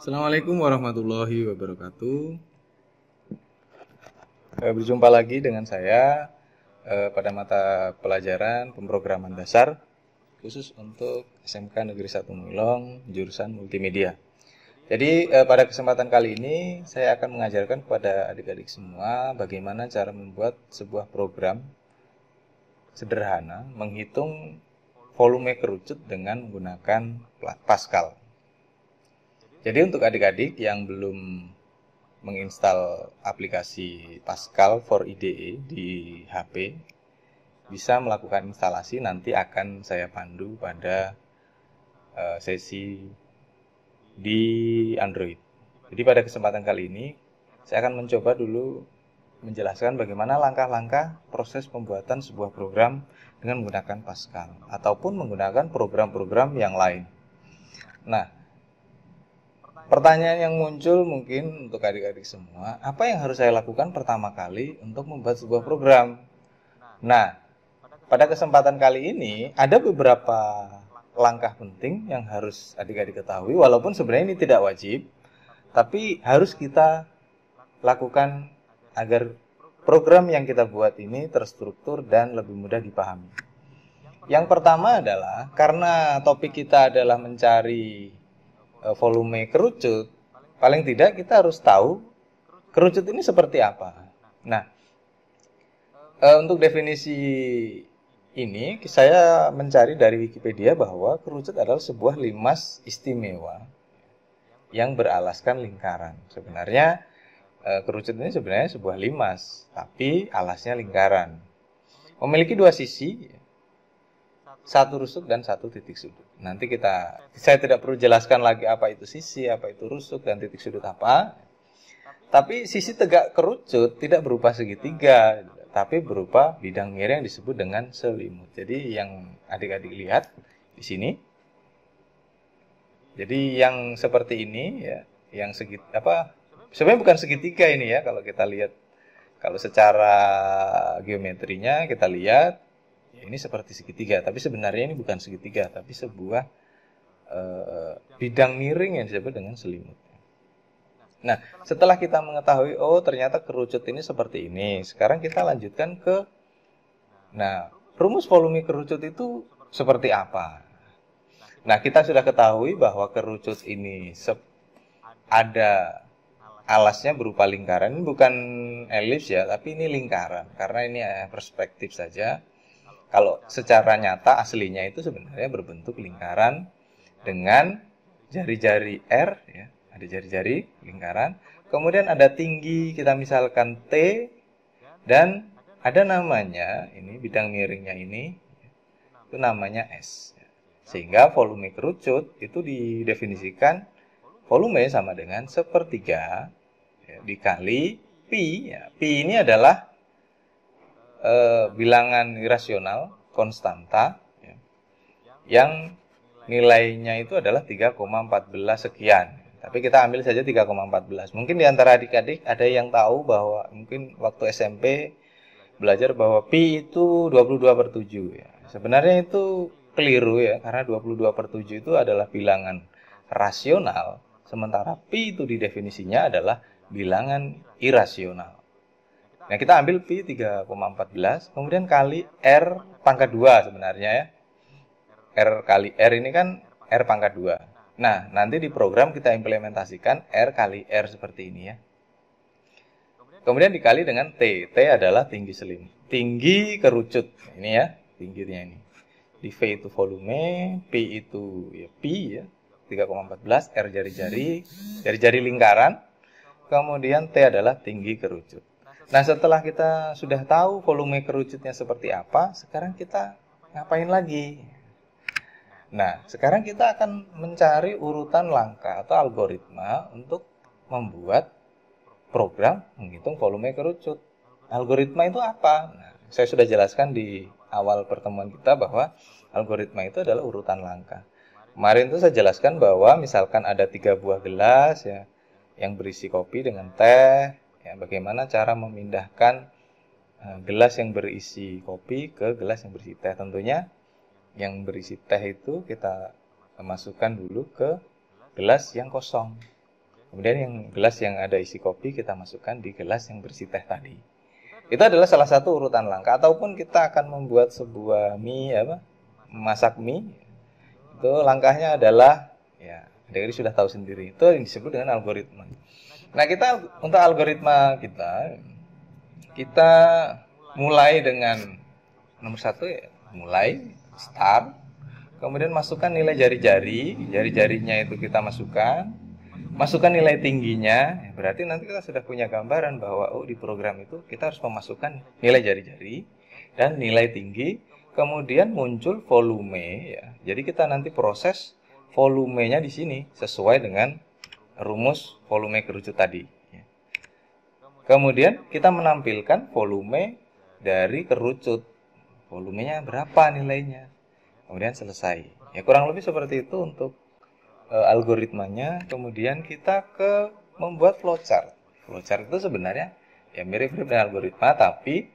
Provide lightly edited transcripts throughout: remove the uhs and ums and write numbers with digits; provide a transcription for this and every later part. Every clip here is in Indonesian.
Assalamualaikum warahmatullahi wabarakatuh. Berjumpa lagi dengan saya pada mata pelajaran pemrograman dasar khusus untuk SMK Negeri 1 Mulong jurusan multimedia. Jadi pada kesempatan kali ini saya akan mengajarkan kepada adik-adik semua bagaimana cara membuat sebuah program sederhana menghitung volume kerucut dengan menggunakan Pascal. Jadi untuk adik-adik yang belum menginstal aplikasi Pascal for IDE di HP, bisa melakukan instalasi, nanti akan saya pandu pada sesi di Android. Jadi pada kesempatan kali ini, saya akan mencoba dulu menjelaskan bagaimana langkah-langkah proses pembuatan sebuah program dengan menggunakan Pascal, ataupun menggunakan program-program yang lain. Nah, pertanyaan yang muncul mungkin untuk adik-adik semua, apa yang harus saya lakukan pertama kali untuk membuat sebuah program? Nah, pada kesempatan kali ini ada beberapa langkah penting yang harus adik-adik ketahui, walaupun sebenarnya ini tidak wajib, tapi harus kita lakukan agar program yang kita buat ini terstruktur dan lebih mudah dipahami. Yang pertama adalah, karena topik kita adalah mencari volume kerucut, paling tidak kita harus tahu kerucut ini seperti apa. Nah, untuk definisi ini saya mencari dari Wikipedia bahwa kerucut adalah sebuah limas istimewa yang beralaskan lingkaran. Sebenarnya kerucut ini sebenarnya sebuah limas, tapi alasnya lingkaran. Memiliki dua sisi, satu rusuk dan satu titik sudut. Nanti saya tidak perlu jelaskan lagi apa itu sisi, apa itu rusuk, dan titik sudut apa. Tapi sisi tegak kerucut tidak berupa segitiga, tapi berupa bidang miring yang disebut dengan selimut. Jadi yang adik-adik lihat di sini. Jadi yang seperti ini ya, yang sebenarnya bukan segitiga ini ya, kalau kita lihat. Kalau secara geometrinya kita lihat, ya ini seperti segitiga, tapi sebenarnya ini bukan segitiga, tapi sebuah bidang miring yang disebut dengan selimut. Nah, setelah kita mengetahui, oh ternyata kerucut ini seperti ini, sekarang kita lanjutkan ke, rumus volume kerucut itu seperti apa? Nah, kita sudah ketahui bahwa kerucut ini ada alasnya berupa lingkaran. Ini bukan elips ya, tapi ini lingkaran, karena ini perspektif saja. Kalau secara nyata aslinya itu sebenarnya berbentuk lingkaran dengan jari-jari R, ya, ada jari-jari lingkaran. Kemudian ada tinggi, kita misalkan T, dan ada namanya, ini bidang miringnya ini, itu namanya S. Sehingga volume kerucut itu didefinisikan volume sama dengan sepertiga ya, dikali pi. Ya. Pi ini adalah bilangan irasional konstanta ya, yang nilainya itu adalah 3,14 sekian. Tapi kita ambil saja 3,14. Mungkin di antara adik-adik ada yang tahu bahwa mungkin waktu SMP belajar bahwa pi itu 22/7 ya. Sebenarnya itu keliru ya, karena 22/7 itu adalah bilangan rasional, sementara pi itu didefinisinya adalah bilangan irasional. Nah, kita ambil pi 3,14, kemudian kali R pangkat 2 sebenarnya ya. R kali R ini kan R pangkat 2. Nah, nanti di program kita implementasikan R kali R seperti ini ya. Kemudian dikali dengan T. T adalah tinggi selimut. Tinggi kerucut. Ini ya, tingginya ini. Di V itu volume, P itu ya pi ya, 3,14, R jari-jari lingkaran. Kemudian T adalah tinggi kerucut. Nah, setelah kita sudah tahu volume kerucutnya seperti apa, sekarang kita ngapain lagi? Nah, sekarang kita akan mencari urutan langkah atau algoritma untuk membuat program menghitung volume kerucut. Algoritma itu apa? Nah, saya sudah jelaskan di awal pertemuan kita bahwa algoritma itu adalah urutan langkah. Kemarin itu saya jelaskan bahwa misalkan ada 3 buah gelas ya, yang berisi kopi dengan teh. Ya, bagaimana cara memindahkan gelas yang berisi kopi ke gelas yang berisi teh. Tentunya yang berisi teh itu kita masukkan dulu ke gelas yang kosong. Kemudian yang gelas yang ada isi kopi kita masukkan di gelas yang berisi teh tadi. Itu adalah salah satu urutan langkah. Ataupun kita akan membuat sebuah mie, masak mie. Itu langkahnya adalah, ya, adik-adik sudah tahu sendiri. Itu yang disebut dengan algoritma. Nah, kita untuk algoritma kita mulai dengan nomor satu, ya, mulai start. Kemudian masukkan nilai jari-jarinya itu kita masukkan nilai tingginya. Berarti nanti kita sudah punya gambaran bahwa di program itu kita harus memasukkan nilai jari-jari dan nilai tinggi. Kemudian muncul volume, ya. Jadi kita nanti proses volumenya di sini sesuai dengan rumus volume kerucut tadi. Kemudian kita menampilkan volume dari kerucut. Volumenya berapa nilainya. Kemudian selesai. Ya, kurang lebih seperti itu untuk algoritmanya. Kemudian kita membuat flowchart. Flowchart itu sebenarnya ya mirip-mirip dengan algoritma, tapi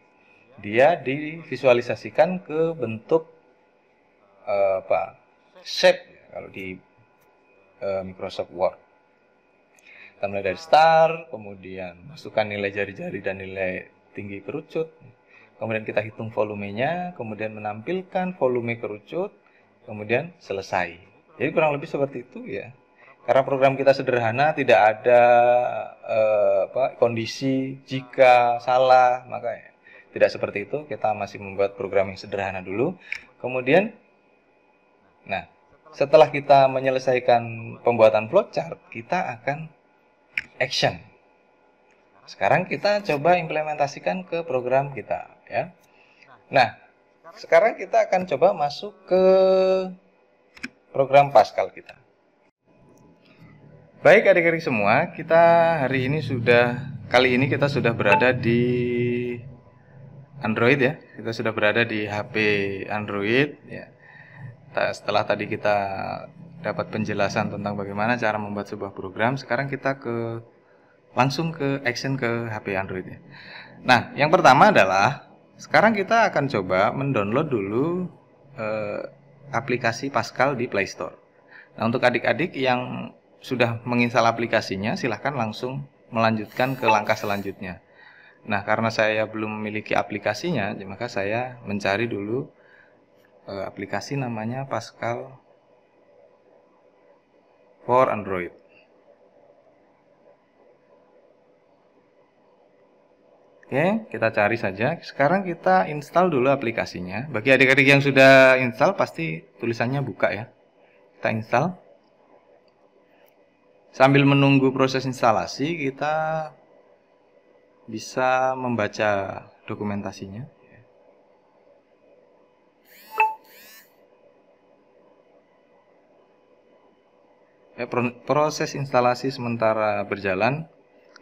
dia divisualisasikan ke bentuk shape kalau di Microsoft Word. Kita mulai dari start, kemudian masukkan nilai jari-jari dan nilai tinggi kerucut. Kemudian kita hitung volumenya, kemudian menampilkan volume kerucut, kemudian selesai. Jadi kurang lebih seperti itu, ya. Karena program kita sederhana, tidak ada kondisi jika salah, maka ya, tidak seperti itu. Kita masih membuat program yang sederhana dulu. Kemudian, nah, setelah kita menyelesaikan pembuatan flowchart, kita akan action. Sekarang kita coba implementasikan ke program kita, ya. Nah, sekarang kita akan coba masuk ke program Pascal kita. Baik adik-adik semua, kali ini kita sudah berada di Android, ya. Kita sudah berada di HP Android, ya. Setelah tadi kita dapat penjelasan tentang bagaimana cara membuat sebuah program, sekarang kita langsung ke action ke HP Android, ya. Nah, yang pertama adalah sekarang kita akan coba mendownload dulu aplikasi Pascal di Play Store. Nah, untuk adik-adik yang sudah menginstal aplikasinya, silahkan langsung melanjutkan ke langkah selanjutnya. Nah, karena saya belum memiliki aplikasinya, maka saya mencari dulu aplikasi namanya Pascal for Android. Oke, kita cari saja. Sekarang kita install dulu aplikasinya. Bagi adik-adik yang sudah install, pasti tulisannya buka, ya. Kita install. Sambil menunggu proses instalasi, kita bisa membaca dokumentasinya. Proses instalasi sementara berjalan.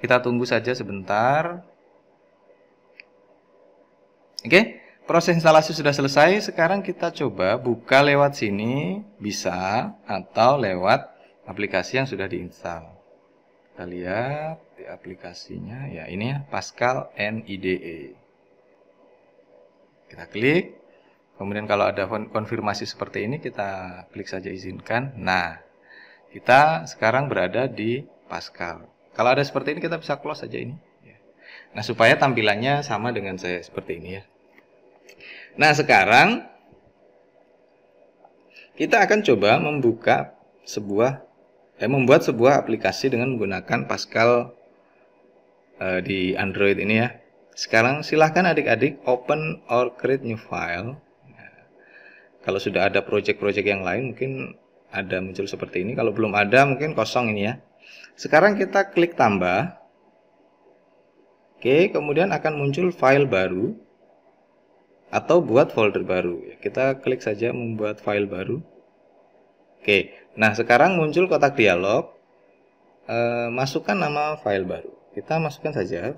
Kita tunggu saja sebentar. Oke, proses instalasi sudah selesai. Sekarang kita coba buka lewat sini, bisa, atau lewat aplikasi yang sudah diinstal. Kita lihat di aplikasinya, ya ini ya, Pascal NIDE. Kita klik. Kemudian kalau ada konfirmasi seperti ini, kita klik saja izinkan. Nah, kita sekarang berada di Pascal. Kalau ada seperti ini, kita bisa close saja ini. Nah, supaya tampilannya sama dengan saya seperti ini, ya. Nah, sekarang kita akan coba membuat sebuah aplikasi dengan menggunakan Pascal di Android ini, ya. Sekarang silahkan adik-adik open or create new file. Nah, kalau sudah ada project-project yang lain, mungkin ada muncul seperti ini. Kalau belum ada, mungkin kosong ini, ya. Sekarang kita klik tambah. Oke, kemudian akan muncul file baru atau buat folder baru. Kita klik saja membuat file baru. Oke, nah sekarang muncul kotak dialog. Masukkan nama file baru. Kita masukkan saja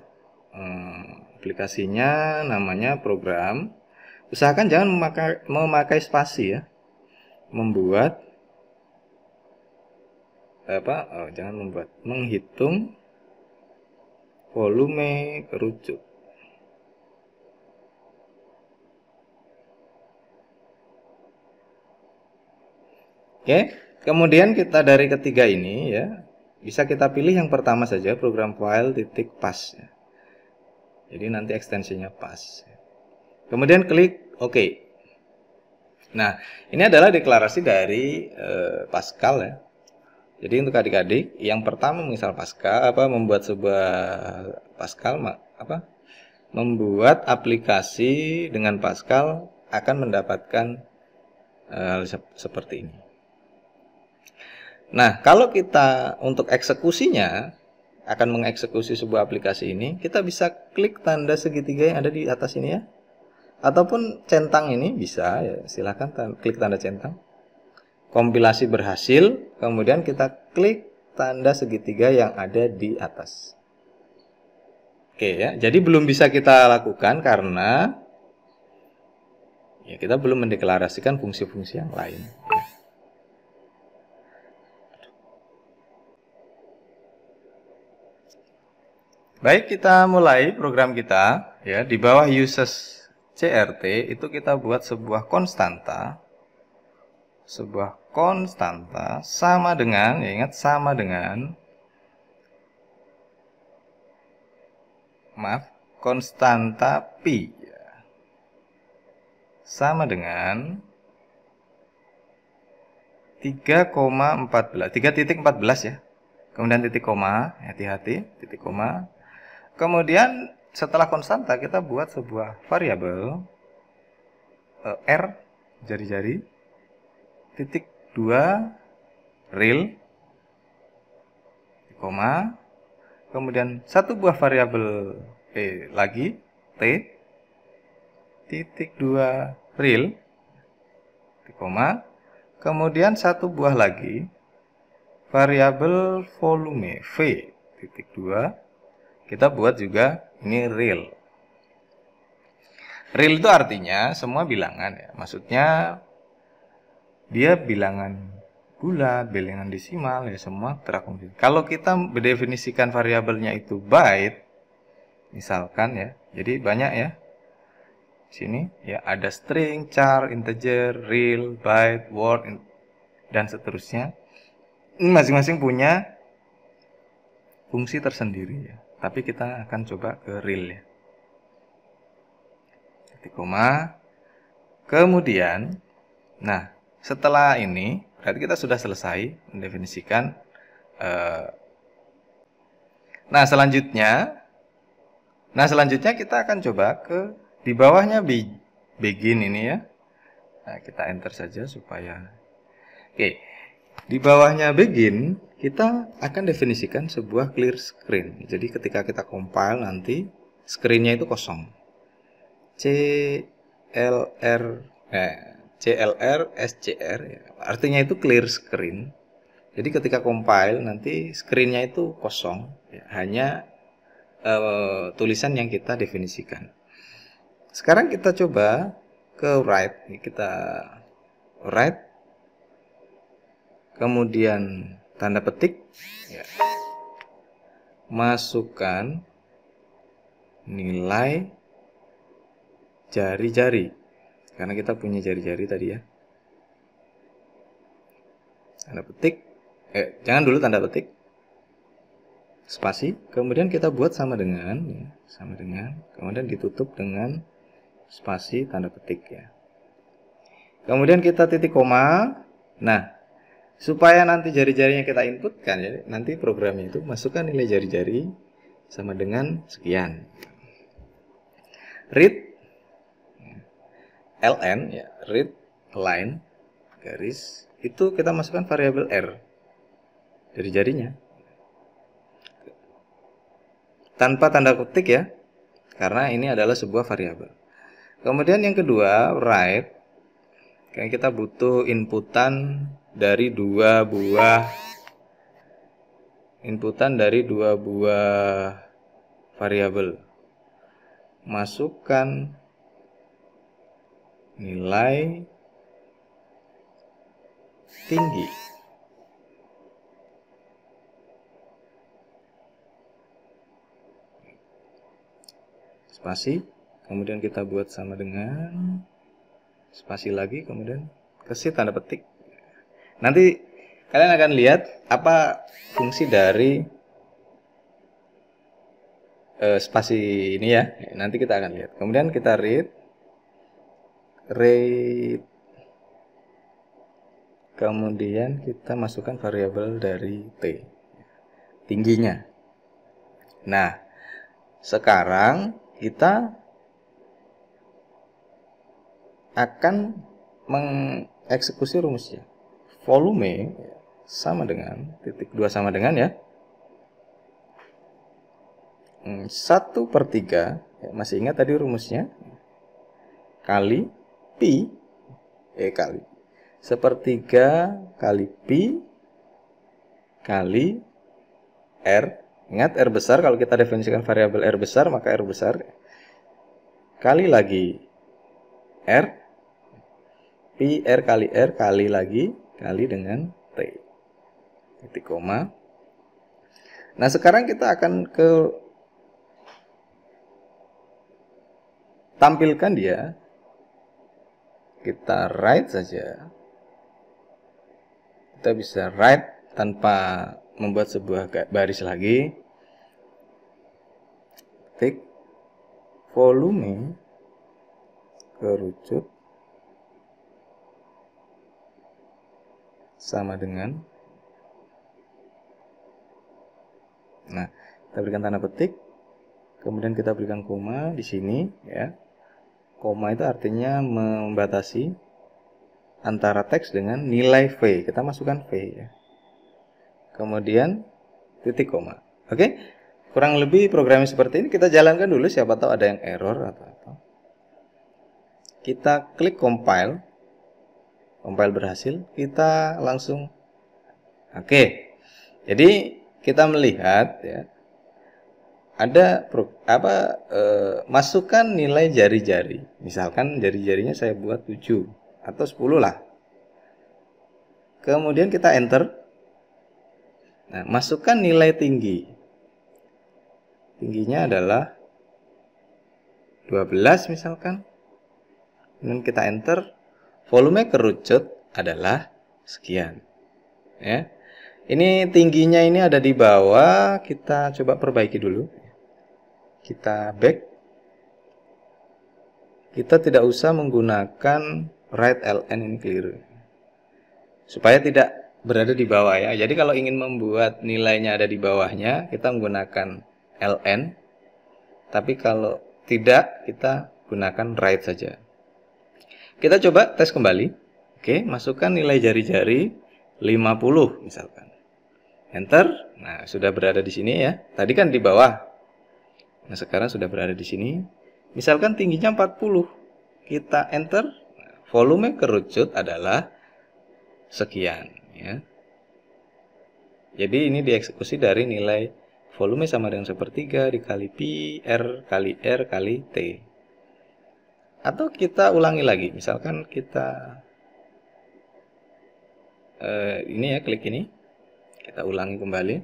aplikasinya, namanya program. Usahakan jangan memakai spasi, ya. Menghitung volume kerucut. Oke, kemudian kita dari ketiga ini, ya, bisa kita pilih yang pertama saja, program file titik pas. Jadi nanti ekstensinya pas. Kemudian klik OK. Nah, ini adalah deklarasi dari Pascal ya. Jadi untuk adik-adik yang pertama misal Pascal membuat sebuah Pascal membuat aplikasi dengan Pascal akan mendapatkan seperti ini. Nah, kalau kita untuk eksekusinya akan mengeksekusi sebuah aplikasi ini, kita bisa klik tanda segitiga yang ada di atas ini ya. Ataupun centang ini bisa ya, silahkan klik tanda centang. Kompilasi berhasil, kemudian kita klik tanda segitiga yang ada di atas. Oke ya, jadi belum bisa kita lakukan karena ya kita belum mendeklarasikan fungsi-fungsi yang lain. Ya. Baik, kita mulai program kita ya. Di bawah uses CRT itu kita buat sebuah konstanta sama dengan, ya ingat sama dengan, konstanta pi sama dengan 3,14 ya. Kemudian titik koma, hati-hati, titik koma. Kemudian setelah konstanta kita buat sebuah variabel R jari-jari titik 2 real koma, kemudian satu buah variabel lagi T titik 2 real koma, kemudian satu buah lagi variabel volume V titik 2, kita buat juga ini real. Real itu artinya semua bilangan ya, maksudnya dia bilangan bulat, bilangan desimal ya, semua terakomodir. Kalau kita mendefinisikan variabelnya itu byte, misalkan ya, jadi banyak ya. Sini ya ada string, char, integer, real, byte, word, dan seterusnya. Ini masing-masing punya fungsi tersendiri ya. Tapi kita akan coba ke real ya. Titik koma. Kemudian, nah setelah ini berarti kita sudah selesai mendefinisikan. Nah selanjutnya kita akan coba ke di bawahnya begin ini ya. Nah, kita enter saja supaya. Oke. Di bawahnya begin kita akan definisikan sebuah clear screen. Jadi ketika kita compile nanti screennya itu kosong. CLR SCR ya. Artinya itu clear screen. Jadi ketika compile nanti screennya itu kosong ya, hanya tulisan yang kita definisikan. Sekarang kita coba ke write. Kita write, kemudian tanda petik ya. Masukkan nilai jari-jari karena kita punya jari-jari tadi ya. Tanda petik, jangan dulu tanda petik, spasi, kemudian kita buat sama dengan ya, kemudian ditutup dengan spasi tanda petik ya. Kemudian kita titik koma. Nah, supaya nanti jari-jarinya kita inputkan ya, nanti programnya itu masukkan nilai jari-jari sama dengan sekian. Read ln ya, read line garis itu kita masukkan variabel R jari-jarinya tanpa tanda petik ya, karena ini adalah sebuah variabel. Kemudian yang kedua write, kayak kita butuh inputan dari dua buah variabel. Masukkan nilai tinggi. Spasi, kemudian kita buat sama dengan spasi lagi, kemudian kasih tanda petik. Nanti kalian akan lihat apa fungsi dari spasi ini ya. Nanti kita akan lihat. Kemudian kita read, kemudian kita masukkan variabel dari T, tingginya. Nah, sekarang kita akan mengeksekusi rumusnya. Volume sama dengan, titik 2 sama dengan ya, 1/3, masih ingat tadi rumusnya, kali Pi, kali 1/3 kali Pi kali R. Ingat R besar, kalau kita definisikan variabel R besar, maka R besar kali lagi R, Pi R kali lagi, kali dengan T, titik koma. Nah, sekarang kita akan tampilkan dia. Kita write saja. Kita bisa write tanpa membuat sebuah baris lagi. Titik volume kerucut sama dengan, nah, kita berikan tanda petik, kemudian kita berikan koma di sini ya. Koma itu artinya membatasi antara teks dengan nilai V. Kita masukkan V ya. Kemudian titik koma. Oke? Kurang lebih programnya seperti ini. Kita jalankan dulu, siapa tahu ada yang error atau apa. Kita klik compile. Compile berhasil. Kita langsung oke. Jadi kita melihat ya, ada masukkan nilai jari-jari. Misalkan jari-jarinya saya buat 7 atau 10 lah. Kemudian kita enter. Nah, masukkan nilai tinggi. Tingginya adalah 12 misalkan. Kemudian kita enter. Volume kerucut adalah sekian. Ya. Ini tingginya ini ada di bawah. Kita coba perbaiki dulu. Kita back. Kita tidak usah menggunakan write ln, ini keliru. Supaya tidak berada di bawah ya. Jadi kalau ingin membuat nilainya ada di bawahnya, kita menggunakan ln. Tapi kalau tidak, kita gunakan write saja. Kita coba tes kembali. Oke, masukkan nilai jari-jari 50 misalkan. Enter. Nah, sudah berada di sini ya. Tadi kan di bawah. Nah, sekarang sudah berada di sini. Misalkan tingginya 40. Kita enter. Volume kerucut adalah sekian ya. Jadi ini dieksekusi dari nilai volume sama dengan 1/3 dikali pi R kali T. Atau kita ulangi lagi. Misalkan kita ini ya, klik ini. Kita ulangi kembali.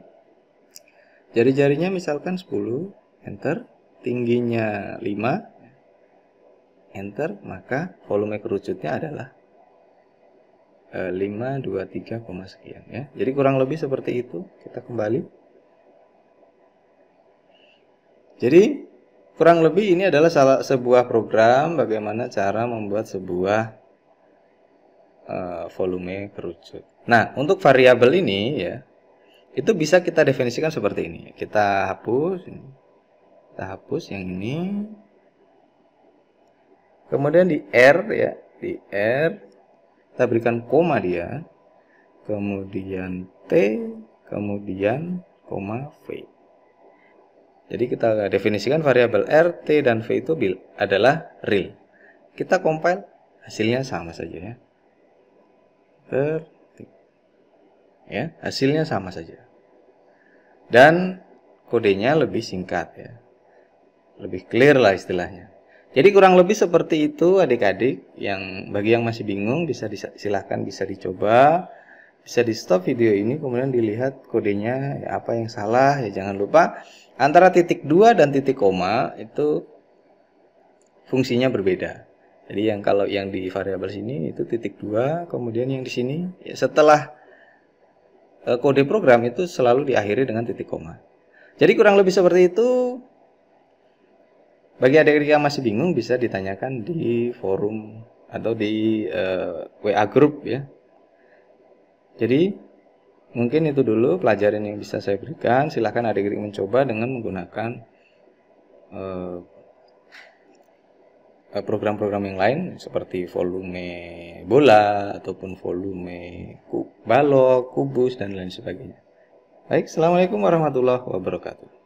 Jari-jarinya misalkan 10. Enter, tingginya 5, enter, maka volume kerucutnya adalah 523, sekian ya. Jadi kurang lebih seperti itu. Kita kembali. Jadi kurang lebih ini adalah sebuah program bagaimana cara membuat sebuah volume kerucut. Nah, untuk variabel ini ya, itu bisa kita definisikan seperti ini. Kita hapus ini. Kita hapus yang ini. Kemudian di R ya, di R kita berikan koma dia. Kemudian T, kemudian koma V. Jadi kita definisikan variabel R, T dan V itu adalah real. Kita compile, hasilnya sama saja ya. Ya, hasilnya sama saja. Dan kodenya lebih singkat ya. Lebih clear lah istilahnya. Jadi kurang lebih seperti itu adik-adik. Bagi yang masih bingung silahkan bisa dicoba. Bisa di stop video ini kemudian dilihat kodenya ya, apa yang salah ya. Jangan lupa antara titik 2 dan titik koma itu fungsinya berbeda. Jadi kalau yang di variabel sini itu titik 2, kemudian yang di sini ya, setelah kode program itu selalu diakhiri dengan titik koma. Jadi kurang lebih seperti itu. Bagi adik-adik yang masih bingung bisa ditanyakan di forum atau di WA group ya. Jadi mungkin itu dulu pelajaran yang bisa saya berikan. Silahkan adik-adik mencoba dengan menggunakan program-program yang lain seperti volume bola ataupun volume balok, kubus dan lain sebagainya. Baik, assalamualaikum warahmatullahi wabarakatuh.